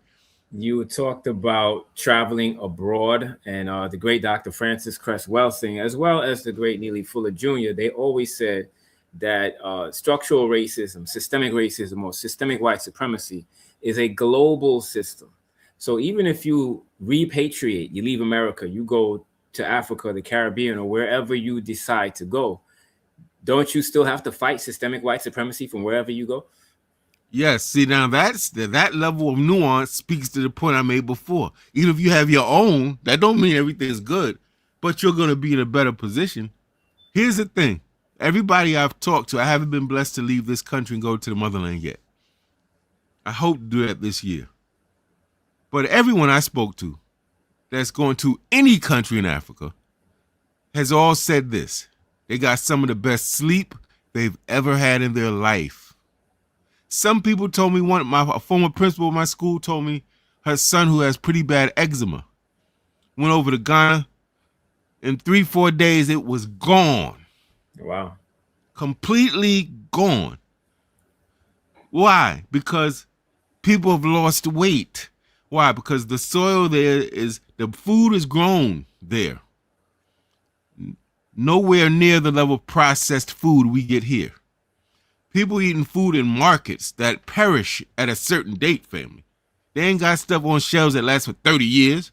You talked about traveling abroad, and the great Dr. Francis Cress Welsing, as well as the great Neely Fuller Jr., they always said that structural racism, systemic racism, or systemic white supremacy is a global system. So even if you repatriate, you leave America, you go to Africa, the Caribbean, or wherever you decide to go, don't you still have to fight systemic white supremacy from wherever you go? Yes, see now that level of nuance speaks to the point I made before. Even if you have your own, that don't mean everything's good, but you're gonna be in a better position. Here's the thing. Everybody I've talked to, I haven't been blessed to leave this country and go to the motherland yet. I hope to do that this year. But everyone I spoke to that's going to any country in Africa has all said this. They got some of the best sleep they've ever had in their life. Some people told me, a former principal of my school told me her son, who has pretty bad eczema, went over to Ghana. In 3-4 days, it was gone. Wow. Completely gone. Why? Because people have lost weight. Why? Because the soil there the food is grown there. Nowhere near the level of processed food we get here. People eating food in markets that perish at a certain date, family. They ain't got stuff on shelves that lasts for 30 years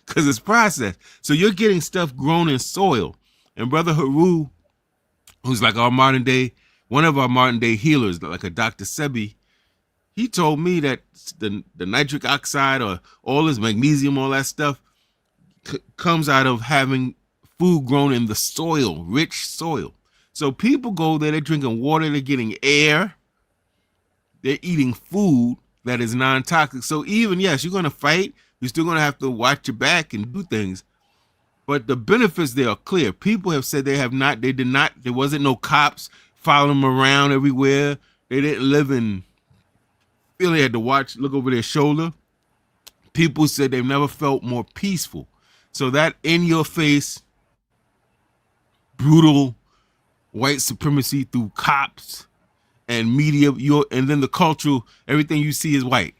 because it's processed. So you're getting stuff grown in soil. And Brother Haru, who's like one of our modern day healers, like a Dr. Sebi, he told me that the nitric oxide or all this magnesium, all that stuff comes out of having food grown in the soil, rich soil. So people go there, they're drinking water, they're getting air, they're eating food that is non-toxic. So even, yes, you're going to fight, you're still going to have to watch your back and do things. But the benefits there are clear. People have said there wasn't no cops following them around everywhere. They didn't live in, feel they had to look over their shoulder. People said they've never felt more peaceful. So that in your face, brutal white supremacy through cops and media, and then the cultural, everything you see is white.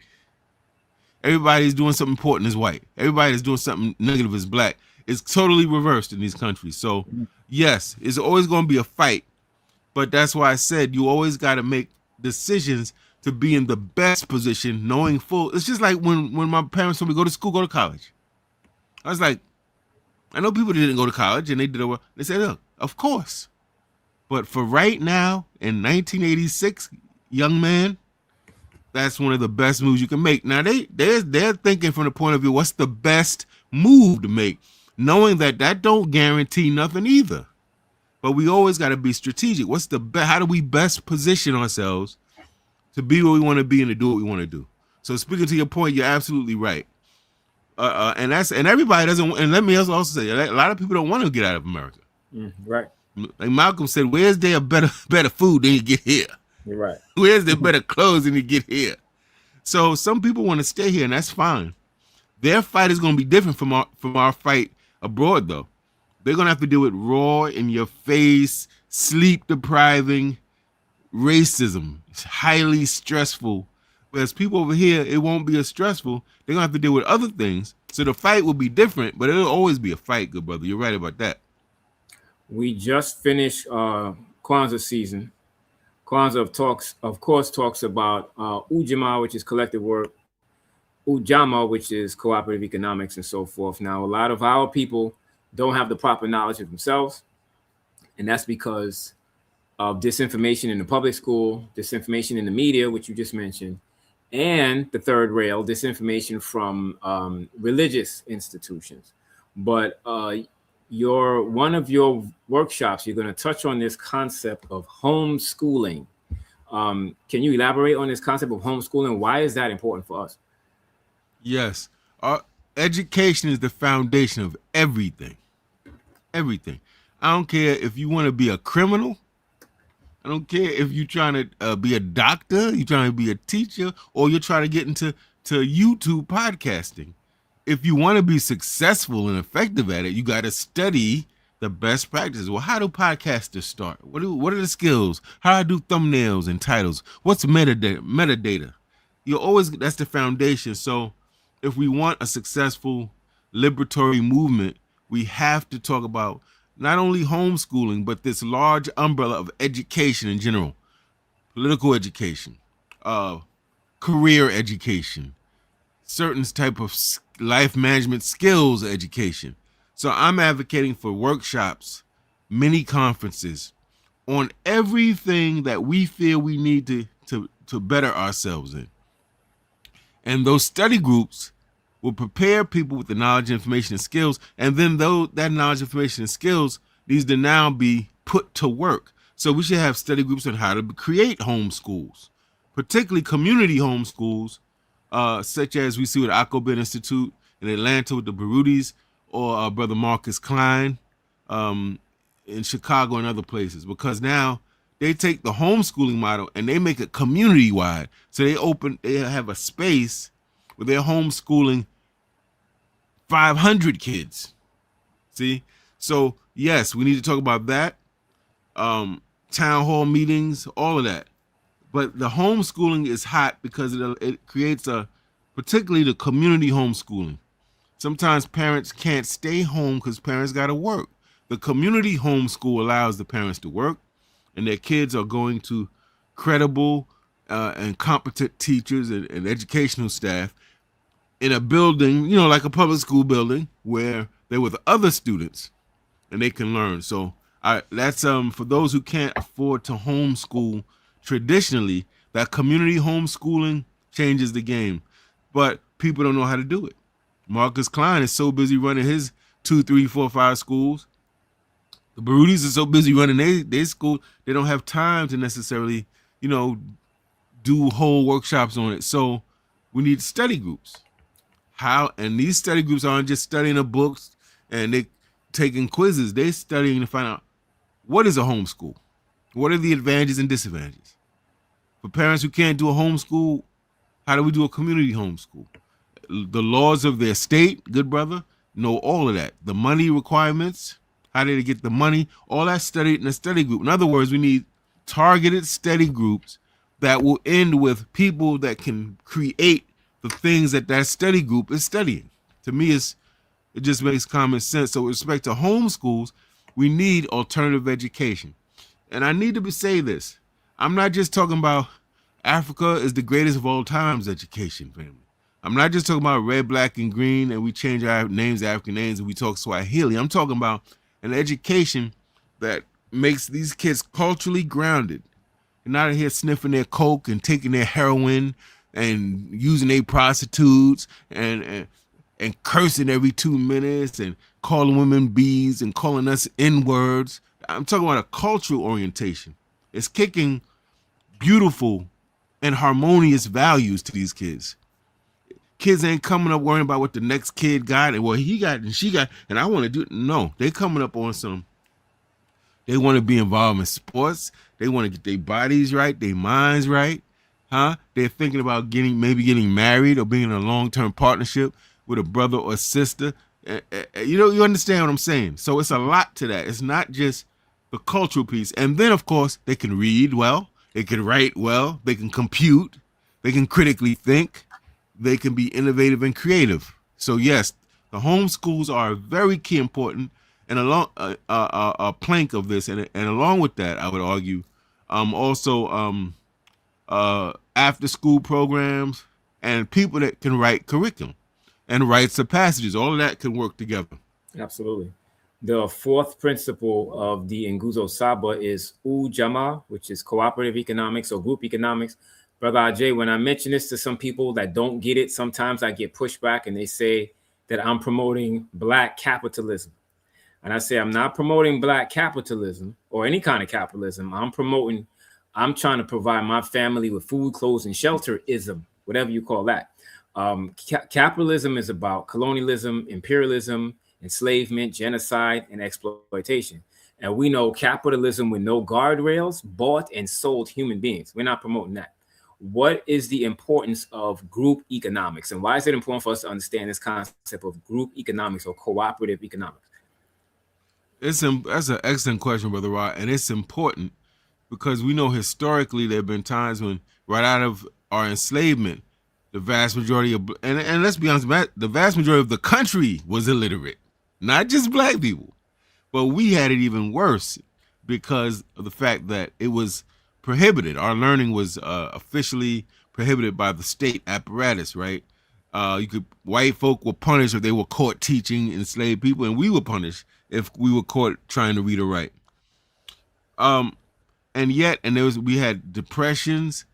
Everybody's doing something important is white. Everybody that's doing something negative is black. It's totally reversed in these countries. So yes, it's always going to be a fight, but that's why I said you always got to make decisions to be in the best position, knowing full. It's just like when my parents told me go to school, go to college. I was like, I know people didn't go to college and they said, look, of course. But for right now, in 1986, young man, that's one of the best moves you can make. Now they're thinking from the point of view, what's the best move to make, knowing that don't guarantee nothing either. But we always got to be strategic. How do we best position ourselves to be where we want to be and to do what we want to do? So speaking to your point, you're absolutely right. And everybody doesn't. And let me also say, a lot of people don't want to get out of America. Right. Like Malcolm said, where's there better food than you get here? You're right. Where's there better clothes than you get here? So some people want to stay here, and that's fine. Their fight is going to be different from our fight abroad, though. They're going to have to deal with raw, in your face, sleep depriving racism. It's highly stressful. Whereas people over here, it won't be as stressful. They're going to have to deal with other things. So the fight will be different, but it'll always be a fight, good brother. You're right about that. We just finished Kwanzaa season. Kwanzaa of course, talks about Ujamaa, which is collective work, Ujamaa, which is cooperative economics, and so forth. Now, a lot of our people don't have the proper knowledge of themselves, and that's because of disinformation in the public school, disinformation in the media, which you just mentioned, and the third rail, disinformation from religious institutions. But one of your workshops, you're going to touch on this concept of homeschooling. Can you elaborate on this concept of homeschooling? Why is that important for us? Yes. Education is the foundation of everything. Everything. I don't care if you want to be a criminal. I don't care if you're trying to be a doctor, you're trying to be a teacher, or you're trying to get into YouTube podcasting. If you want to be successful and effective at it, you got to study the best practices. Well, how do podcasters start? What are the skills? How do I do thumbnails and titles? What's metadata? that's the foundation. So if we want a successful liberatory movement, we have to talk about not only homeschooling, but this large umbrella of education in general, political education, uh, career education, certain type of life management skills education. So I'm advocating for workshops, mini conferences on everything that we feel we need to better ourselves in. And those study groups will prepare people with the knowledge, information, and skills. And then though that knowledge, information, and skills needs to now be put to work. So we should have study groups on how to create homeschools, particularly community homeschools, such as we see with Akobin Institute in Atlanta with the Barudis, or Brother Marcus Klein in Chicago and other places. Because now they take the homeschooling model and they make it community wide. So they have a space where they're homeschooling 500 kids. See? So yes, we need to talk about that. Town hall meetings, all of that. But the homeschooling is hot because it creates particularly the community homeschooling. Sometimes parents can't stay home because parents got to work. The community homeschool allows the parents to work, and their kids are going to credible and competent teachers and educational staff in a building, like a public school building, where they're with other students and they can learn. So that's for those who can't afford to homeschool traditionally. That community homeschooling changes the game, but people don't know how to do it. Marcus Klein is so busy running his 2, 3, 4, 5 schools. The Barudis are so busy running their school, they don't have time to necessarily, do whole workshops on it. So we need study groups. And these study groups aren't just studying the books and they taking quizzes. They're studying to find out what is a homeschool, what are the advantages and disadvantages. For parents who can't do a homeschool, how do we do a community homeschool? The laws of their state, good brother, know all of that. The money requirements, how do they get the money, all that studied in a study group. In other words, we need targeted study groups that will end with people that can create the things that study group is studying. To me, it just makes common sense. So with respect to homeschools, we need alternative education. And I need to say this. I'm not just talking about Africa is the greatest of all times education, family. I'm not just talking about red, black, and green, and we change our names to African names and we talk Swahili. I'm talking about an education that makes these kids culturally grounded and not out here sniffing their coke and taking their heroin and using their prostitutes and cursing every 2 minutes and calling women bees and calling us N-words. I'm talking about a cultural orientation. It's kicking beautiful and harmonious values to these kids. Kids ain't coming up worrying about what the next kid got and what he got and she got and I want to do it. No, they coming up on some. They want to be involved in sports. They want to get their bodies right, their minds right. They're thinking about maybe getting married or being in a long-term partnership with a brother or sister. You understand what I'm saying? So it's a lot to that. It's not just the cultural piece. And then, of course, they can read well. They can write well. They can compute. They can critically think. They can be innovative and creative. So, yes, the homeschools are very key important and along a plank of this. And along with that, I would argue, also after school programs and people that can write curriculum and rites of passages. All of that can work together. Absolutely. The fourth principle of the Nguzo Saba is Ujamaa, which is cooperative economics or group economics. Brother Agyei, when I mention this to some people that don't get it, sometimes I get pushback and they say that I'm promoting Black capitalism. And I say I'm not promoting Black capitalism or any kind of capitalism. I'm trying to provide my family with food, clothes, and shelter-ism, whatever you call that. Capitalism is about colonialism, imperialism, enslavement, genocide, and exploitation. And we know capitalism with no guardrails bought and sold human beings. We're not promoting that. What is the importance of group economics? And why is it important for us to understand this concept of group economics or cooperative economics? That's an excellent question, Brother Rod. And it's important because we know historically there have been times when right out of our enslavement, the vast majority of, and let's be honest, the vast majority of the country was illiterate, not just black people. But we had it even worse because of the fact that it was prohibited. Our learning was officially prohibited by the state apparatus, right? White folk were punished if they were caught teaching enslaved people, and we were punished if we were caught trying to read or write. We had depressions,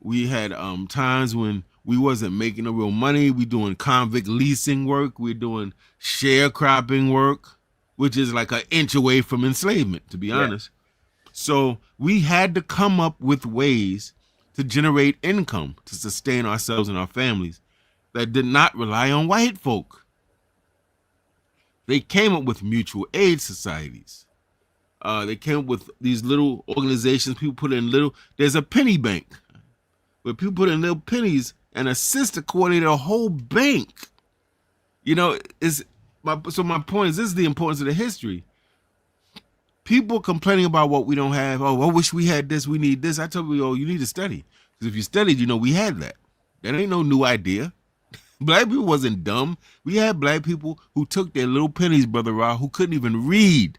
we had times when we wasn't making no real money. We doing convict leasing work, we're doing sharecropping work, which is like an inch away from enslavement, to be honest. So we had to come up with ways to generate income to sustain ourselves and our families that did not rely on white folk. They came up with mutual aid societies. They came up with these little organizations. People put in there's a penny bank where people put in little pennies and assist to coordinate a whole bank. My point is, this is the importance of the history. People complaining about what we don't have. Oh, I wish we had this. We need this. I tell you, you need to study. Because if you studied, we had that. That ain't no new idea. Black people wasn't dumb. We had black people who took their little pennies, Brother Ra, who couldn't even read,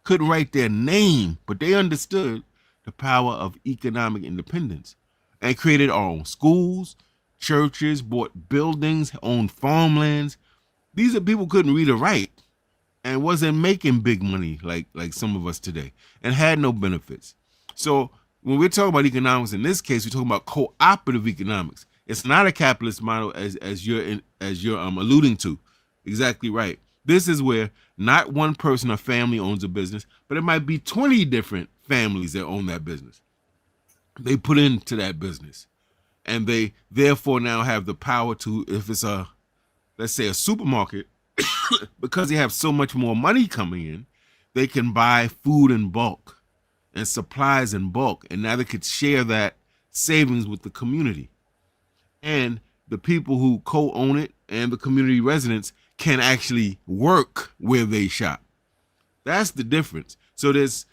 couldn't write their name, but they understood the power of economic independence and created our own schools, churches, bought buildings, owned farmlands. These are people who couldn't read or write and wasn't making big money like some of us today and had no benefits. So when we're talking about economics, in this case, we're talking about cooperative economics. It's not a capitalist model as you're alluding to. Exactly right. This is where not one person or family owns a business, but it might be 20 different families that own that business. They put into that business, and they therefore now have the power to, if it's let's say a supermarket, because they have so much more money coming in, they can buy food in bulk and supplies in bulk, and now they could share that savings with the community. And the people who co-own it and the community residents can actually work where they shop. That's the difference. So there's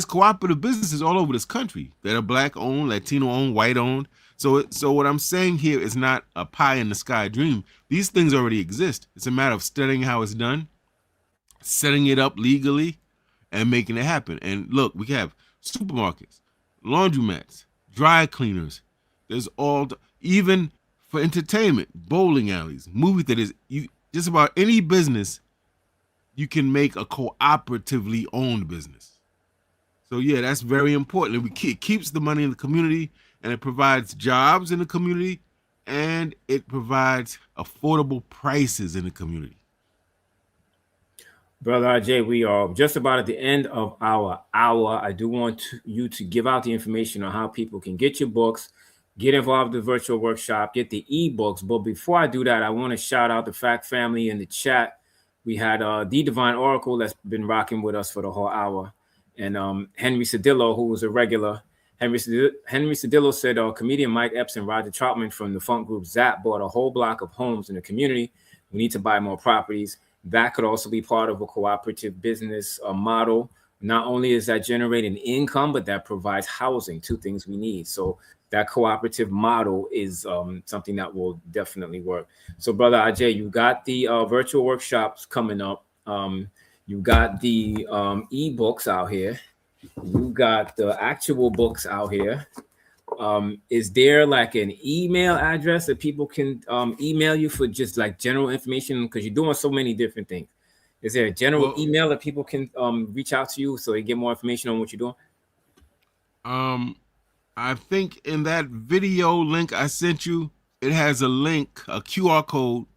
cooperative businesses all over this country that are black owned, Latino owned, white owned. So what I'm saying here is not a pie in the sky dream. These things already exist. It's a matter of studying how it's done, setting it up legally, and making it happen. And look, we have supermarkets, laundromats, dry cleaners. There's even for entertainment, bowling alleys, movie theaters. Just about any business, you can make a cooperatively owned business. So yeah, that's very important. It keeps the money in the community, and it provides jobs in the community, and it provides affordable prices in the community. Brother Agyei, we are just about at the end of our hour. I do want you to give out the information on how people can get your books, get involved in the virtual workshop, get the ebooks. But before I do that, I want to shout out the F.A.C.T family in the chat. We had the Divine Oracle that's been rocking with us for the whole hour, and Henry Cedillo, who was a regular. Henry Cedillo said comedian Mike Epps and Roger Troutman from the funk group Zap bought a whole block of homes in the community. We need to buy more properties. That could also be part of a cooperative business model. Not only is that generating income, but that provides housing, two things we need. So that cooperative model is something that will definitely work. So Brother Agyei, you got the virtual workshops coming up. You got the ebooks out here. You got the actual books out here. Is there like an email address that people can email you for just like general information? Because you're doing so many different things. Is there a general email that people can reach out to you so they get more information on what you're doing? I think in that video link I sent you, it has a link, a QR code.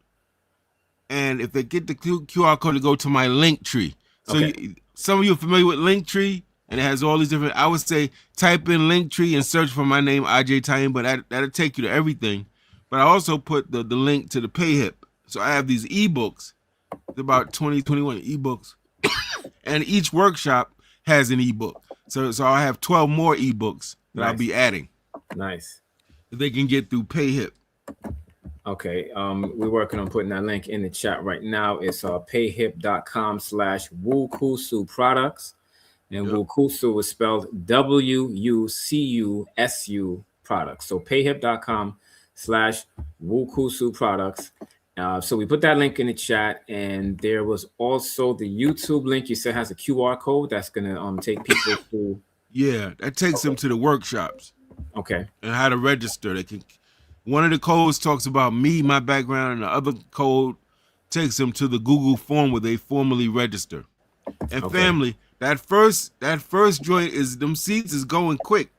And if they get the QR code to go to my link tree. So some of you are familiar with Linktree, and it has all these different, I would say type in Linktree and search for my name, Agyei Tyehimba, that'll take you to everything. But I also put the link to the PayHip. So I have these ebooks, about 20, 21 ebooks, and each workshop has an ebook. So I have 12 more ebooks that I'll be adding. Nice. That they can get through PayHip. Okay, we're working on putting that link in the chat right now. It's payhip.com/Wukusu products. And Wukusu is spelled WUCUSU products. So payhip.com Wukusu Products. So we put that link in the chat, and there was also the YouTube link. You said has a QR code that's gonna take people to. Yeah, that takes them to the workshops. Okay. And how to register. They can. One of the codes talks about me, my background, and the other code takes them to the Google form where they formally register. And family, that first joint is them seats is going quick.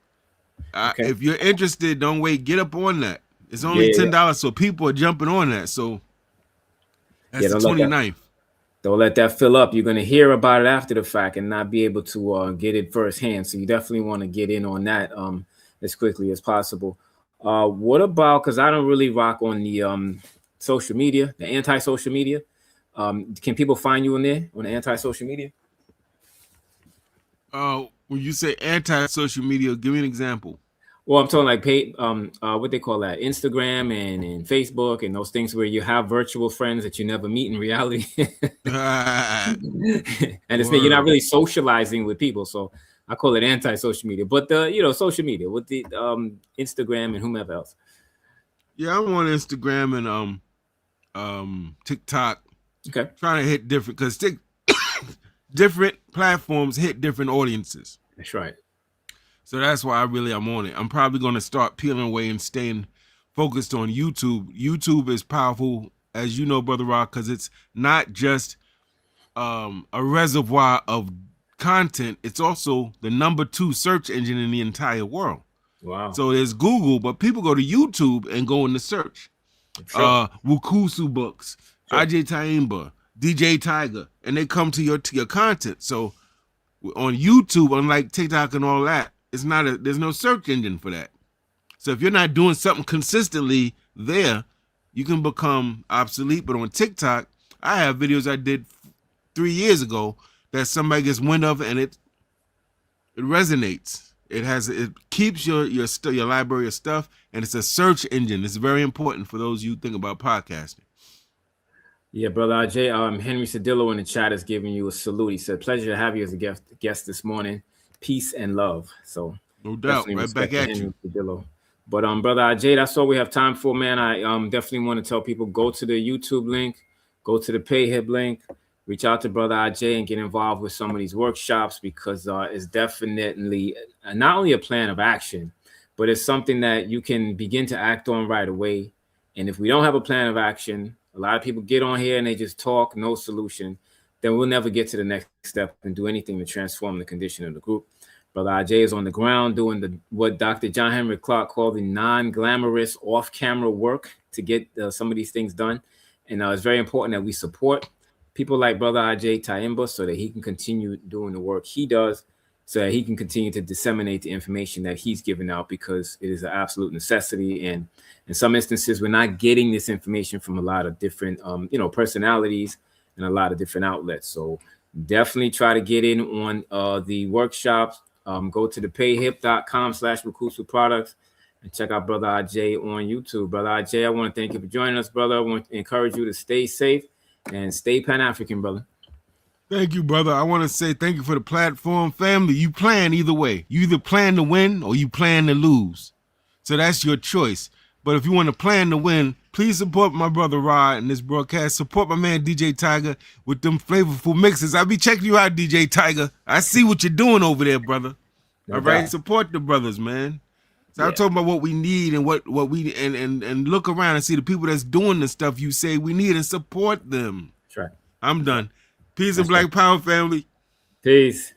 If you're interested, don't wait. Get up on that. It's only $10, so people are jumping on that. So that's the 29th. Don't let that fill up. You're going to hear about it after the fact and not be able to get it firsthand. So you definitely want to get in on that as quickly as possible. What about, because I don't really rock on the social media, the anti-social media. Can people find you in there on the anti-social media? When you say anti-social media, give me an example. Well, I'm talking like what they call that, Instagram and Facebook and those things where you have virtual friends that you never meet in reality. And it's you're not really socializing with people. So I call it anti-social media. But social media with the Instagram and whomever else. Yeah, I'm on Instagram and TikTok. Okay. Trying to hit different, because different platforms hit different audiences. That's right. So that's why I'm on it. I'm probably going to start peeling away and staying focused on YouTube. YouTube is powerful, as you know, Brother Rock, because it's not just a reservoir of content. It's also the #2 search engine in the entire world. Wow. So there's Google, but people go to YouTube and go in the search. Sure. Wukusu books, sure. Agyei Tyehimba, DJ Tiger, and they come to your content. So on YouTube, unlike TikTok and all that, there's no search engine for that. So if you're not doing something consistently there, you can become obsolete. But on TikTok, I have videos I did 3 years ago that somebody gets wind of, and it resonates. It keeps your library of stuff, and it's a search engine. It's very important for those you think about podcasting. Yeah, Brother Agyei, Henry Cedillo in the chat is giving you a salute. He said, "Pleasure to have you as a guest this morning. Peace and love." So no doubt, right back at Henry you. Cedillo. But Brother Agyei, that's all we have time for, man. I definitely want to tell people, go to the YouTube link, go to the PayHip link, reach out to Brother Agyei and get involved with some of these workshops, because it's definitely not only a plan of action, but it's something that you can begin to act on right away. And if we don't have a plan of action, a lot of people get on here and they just talk, no solution, then we'll never get to the next step and do anything to transform the condition of the group. Brother Agyei is on the ground doing what Dr. John Henry Clark called the non-glamorous off-camera work to get some of these things done. And it's very important that we support people like Brother Agyei Tyehimba so that he can continue doing the work he does, so that he can continue to disseminate the information that he's giving out, because it is an absolute necessity. And in some instances, we're not getting this information from a lot of different, personalities and a lot of different outlets. So definitely try to get in on the workshops. Go to the payhip.com/Wukusu products and check out Brother Agyei on YouTube. Brother Agyei, I want to thank you for joining us, brother. I want to encourage you to stay safe and stay Pan-African, brother. Thank you, brother. I want to say thank you for the platform, family. You plan either way. You either plan to win or you plan to lose. So that's your choice. But if you want to plan to win, please support my brother Rod in this broadcast. Support my man DJ Tiger with them flavorful mixes. I'll be checking you out, DJ Tiger. I see what you're doing over there, brother. All right, support the brothers, man. So I'm talking about what we need and what we and look around and see the people that's doing the stuff you say we need and support them. That's right. I'm done. Peace and Black Power, family. Peace.